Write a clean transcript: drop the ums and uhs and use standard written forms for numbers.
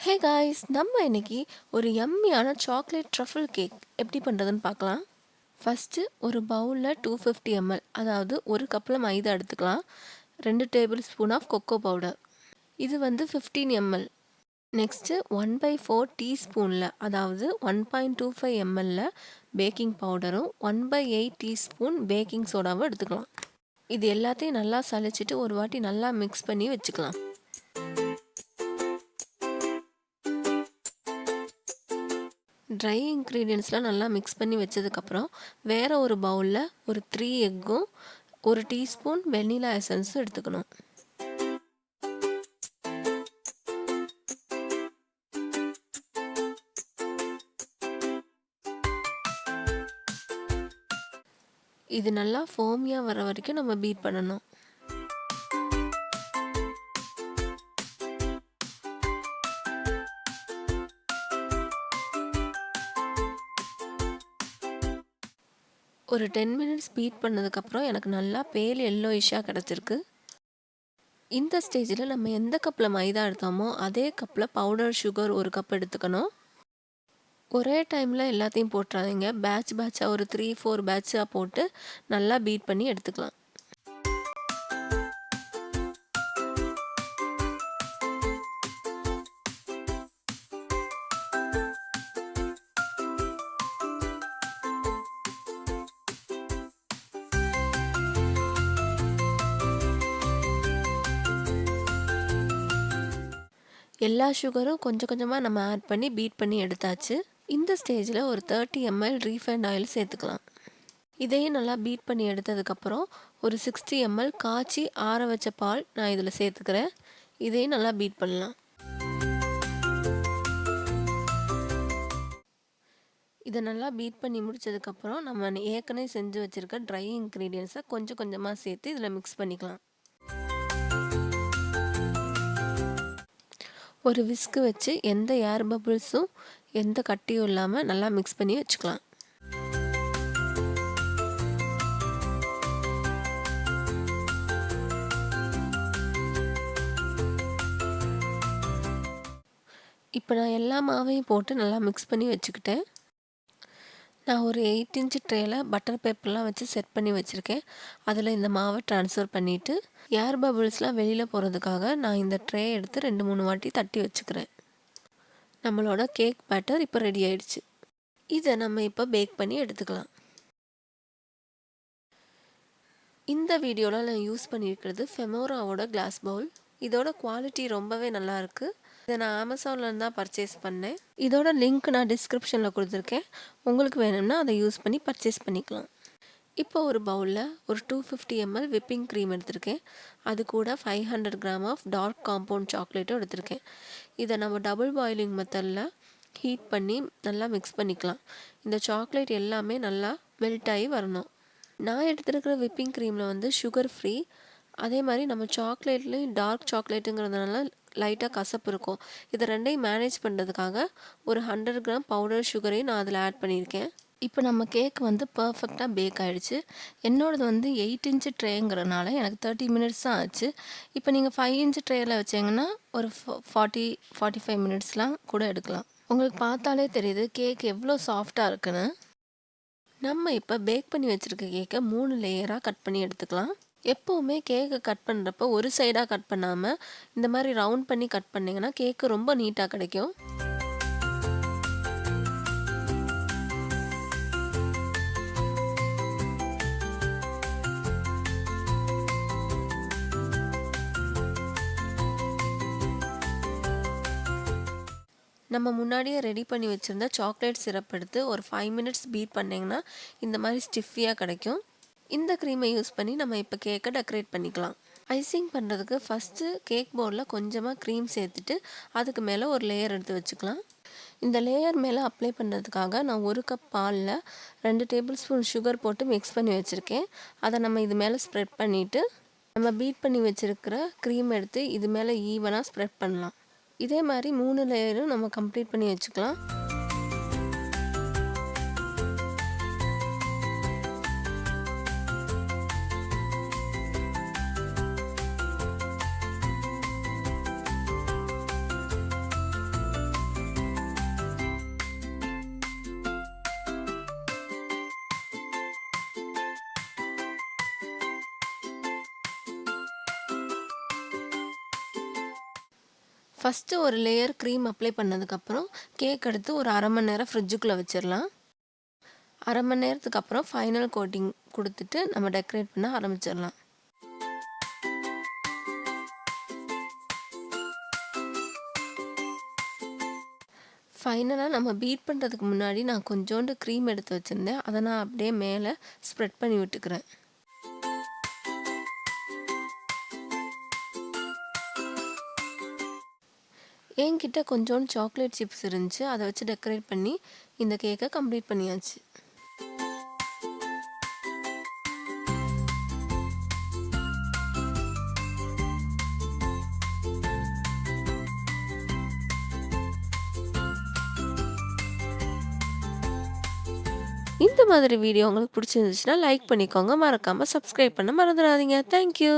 Hey guys, நம்ம இன்னைக்கு ஒரு யம்மியான சாக்லேட் ட்ரஃபிள் கேக் எப்படி பண்ணுறதுன்னு பார்க்கலாம். ஃபஸ்ட்டு ஒரு பவுலில் 250 ml, அதாவது ஒரு கப்பில் மைதா எடுத்துக்கலாம். 2 tablespoon of cocoa powder, இது வந்து 15 ml. நெக்ஸ்ட்டு 1/4 டீஸ்பூனில், அதாவது 1.25 ml பேக்கிங் பவுடரும் 1/8 டீஸ்பூன் பேக்கிங் சோடாவும் எடுத்துக்கலாம். இது எல்லாத்தையும் நல்லா சலிச்சிட்டு ஒரு வாட்டி நல்லா மிக்ஸ் பண்ணி வச்சுக்கலாம். ட்ரை இன்க்ரீடியன்ட்ஸ்லாம் நல்லா மிக்ஸ் பண்ணி வச்சதுக்கப்புறம் வேறு ஒரு பவுலில் ஒரு 3 எக்கும் 1 டீஸ்பூன் வெண்ணிலா எசன்ஸும் எடுத்துக்கணும். இது நல்லா ஃபோமியாக வர வரைக்கும் நம்ம பீட் பண்ணணும். ஒரு 10 மினிட்ஸ் பீட் பண்ணதுக்கப்புறம் எனக்கு நல்லா பேல் எல்லோயிஷாக கிடச்சிருக்கு. இந்த ஸ்டேஜில் நம்ம எந்த கப்பில் மைதா எடுத்தோமோ அதே கப்பில் பவுடர் சுகர் 1 கப் எடுத்துக்கணும். ஒரே டைமில் எல்லாத்தையும் போட்டுறாதீங்க, பேட்சாக ஒரு 3-4 பேட்சாக போட்டு நல்லா பீட் பண்ணி எடுத்துக்கலாம். எல்லா சுகரும் கொஞ்சம் கொஞ்சமாக நம்ம ஆட் பண்ணி பீட் பண்ணி எடுத்தாச்சு. இந்த ஸ்டேஜில் ஒரு 30 ml ரீஃபைண்ட் ஆயில் சேர்த்துக்கலாம். இதையும் நல்லா பீட் பண்ணி எடுத்ததுக்கப்புறம் ஒரு 60 ml காய்ச்சி ஆற வச்ச பால் நான் இதில் சேர்த்துக்கிறேன். இதையும் நல்லா பீட் பண்ணலாம். இதை நல்லா பீட் பண்ணி முடித்ததுக்கப்புறம் நம்ம ஏற்கனவே செஞ்சு வச்சுருக்க ட்ரை இன்க்ரீடியன்ஸை கொஞ்சம் கொஞ்சமாக சேர்த்து இதில் மிக்ஸ் பண்ணிக்கலாம். ஒரு விஸ்கு வச்சு எந்த ஏர் பபிள்ஸும் எந்த கட்டியும் இல்லாமல் நல்லா மிக்ஸ் பண்ணி வச்சுக்கலாம். இப்போ நான் எல்லா மாவையும் போட்டு நல்லா மிக்ஸ் பண்ணி வச்சுக்கிட்டேன். நான் ஒரு 8 இன்ச் ட்ரேயில் பட்டர் பேப்பர்லாம் வச்சு செட் பண்ணி வச்சுருக்கேன். அதில் இந்த மாவை ட்ரான்ஸ்ஃபர் பண்ணிவிட்டு ஏர் பபிள்ஸ்லாம் வெளியில் போகிறதுக்காக நான் இந்த ட்ரே எடுத்து 2-3 வாட்டி தட்டி வச்சுக்கிறேன். நம்மளோட கேக் பேட்டர் இப்போ ரெடி ஆயிடுச்சு. இதை நம்ம இப்போ பேக் பண்ணி எடுத்துக்கலாம். இந்த வீடியோவில் நான் யூஸ் பண்ணியிருக்கிறது ஃபெமோராவோட கிளாஸ் பவுல். இதோட குவாலிட்டி ரொம்பவே நல்லாயிருக்கு. இதை நான் அமேசானில் தான் பர்ச்சேஸ் பண்ணேன். இதோட லிங்க் நான் டிஸ்கிரிப்ஷனில் கொடுத்துருக்கேன். உங்களுக்கு வேணும்னா அதை யூஸ் பண்ணி பர்ச்சேஸ் பண்ணிக்கலாம். இப்போ ஒரு பவுலில் ஒரு 250 ml விப்பிங் க்ரீம் எடுத்திருக்கேன். அது கூட 500 கிராம் ஆஃப் டார்க் காம்பவுண்ட் சாக்லேட்டும் எடுத்திருக்கேன். இதை நம்ம டபுள் பாயிலிங் மெத்தடில் ஹீட் பண்ணி நல்லா மிக்ஸ் பண்ணிக்கலாம். இந்த சாக்லேட் எல்லாமே நல்லா மெல்ட் ஆகி வரணும். நான் எடுத்துருக்கிற விப்பிங் க்ரீமில் வந்து சுகர் ஃப்ரீ. அதே மாதிரி நம்ம சாக்லேட்லேயும் டார்க் சாக்லேட்டுங்கிறதுனால லைட்டாக கசப்பு இருக்கும். இதை ரெண்டையும் மேனேஜ் பண்ணுறதுக்காக ஒரு 100 கிராம் பவுடர் சுகரையும் நான் அதில் ஆட் பண்ணியிருக்கேன். இப்போ நம்ம கேக் வந்து பர்ஃபெக்டாக பேக் ஆகிடுச்சு. என்னோடது வந்து 8 இன்ச்சு ட்ரேங்கிறனால எனக்கு 30 மினிட்ஸ் தான் ஆச்சு. இப்போ நீங்கள் 5 இன்ச்சு ட்ரேயில் வச்சிங்கன்னா ஒரு 40-45 மினிட்ஸ்லாம் கூட எடுக்கலாம். உங்களுக்கு பார்த்தாலே தெரியுது கேக் எவ்வளோ சாஃப்டாக இருக்குன்னு. நம்ம இப்போ பேக் பண்ணி வச்சுருக்க கேக்கை 3 லேயராக கட் பண்ணி எடுத்துக்கலாம். எப்போவுமே கேக்கை கட் பண்ணுறப்ப ஒரு சைடாக கட் பண்ணாமல் இந்த மாதிரி ரவுண்ட் பண்ணி கட் பண்ணிங்கன்னா கேக்கு ரொம்ப நீட்டாக கிடைக்கும். நம்ம முன்னாடியே ரெடி பண்ணி வச்சுருந்த சாக்லேட் சிரப் எடுத்து ஒரு 5 மினிட்ஸ் பீட் பண்ணிங்கன்னா இந்த மாதிரி ஸ்டிஃபியாக கிடைக்கும். இந்த க்ரீமை யூஸ் பண்ணி நம்ம இப்போ கேக்கை டெக்கரேட் பண்ணிக்கலாம். ஐசிங் பண்ணுறதுக்கு ஃபஸ்ட்டு கேக் போர்டில் கொஞ்சமாக க்ரீம் சேர்த்துட்டு அதுக்கு மேலே ஒரு லேயர் எடுத்து வச்சுக்கலாம். இந்த லேயர் மேலே அப்ளை பண்ணுறதுக்காக நான் 1 கப் பாலில் 2 டேபிள் ஸ்பூன் சுகர் போட்டு மிக்ஸ் பண்ணி வச்சுருக்கேன். அதை நம்ம இது மேலே ஸ்ப்ரெட் பண்ணிவிட்டு நம்ம பீட் பண்ணி வச்சுருக்கிற க்ரீம் எடுத்து இது மேலே ஈவனாக ஸ்ப்ரெட் பண்ணலாம். இதே மாதிரி 3 லேயரும் நம்ம கம்ப்ளீட் பண்ணி வச்சுக்கலாம். ஃபஸ்ட்டு ஒரு லேயர் க்ரீம் அப்ளை பண்ணதுக்கப்புறம் கேக் எடுத்து ஒரு 1/2 மணி நேரம் ஃப்ரிட்ஜுக்குள்ளே வச்சிடலாம். 1/2 மணி நேரத்துக்கு அப்புறம் ஃபைனல் கோட்டிங் கொடுத்துட்டு நம்ம டெக்கரேட் பண்ண ஆரம்பிச்சிடலாம். ஃபைனலாக நம்ம பீட் பண்ணுறதுக்கு முன்னாடி நான் கொஞ்சோண்டு க்ரீம் எடுத்து வச்சுருந்தேன். அதை நான் அப்படியே மேலே ஸ்ப்ரெட் பண்ணி விட்டுக்கிறேன். என்கிட்ட கொஞ்சோண்டு சாக்லேட் சிப்ஸ் இருந்துச்சு. அதை வச்சு டெக்கரேட் பண்ணி இந்த கேக்கை கம்ப்ளீட் பண்ணியாச்சு. இந்த மாதிரி வீடியோ உங்களுக்கு பிடிச்சிருந்துச்சுன்னா லைக் பண்ணிக்கோங்க. மறக்காமல் சப்ஸ்கிரைப் பண்ண மறந்துடாதீங்க. தேங்க்யூ.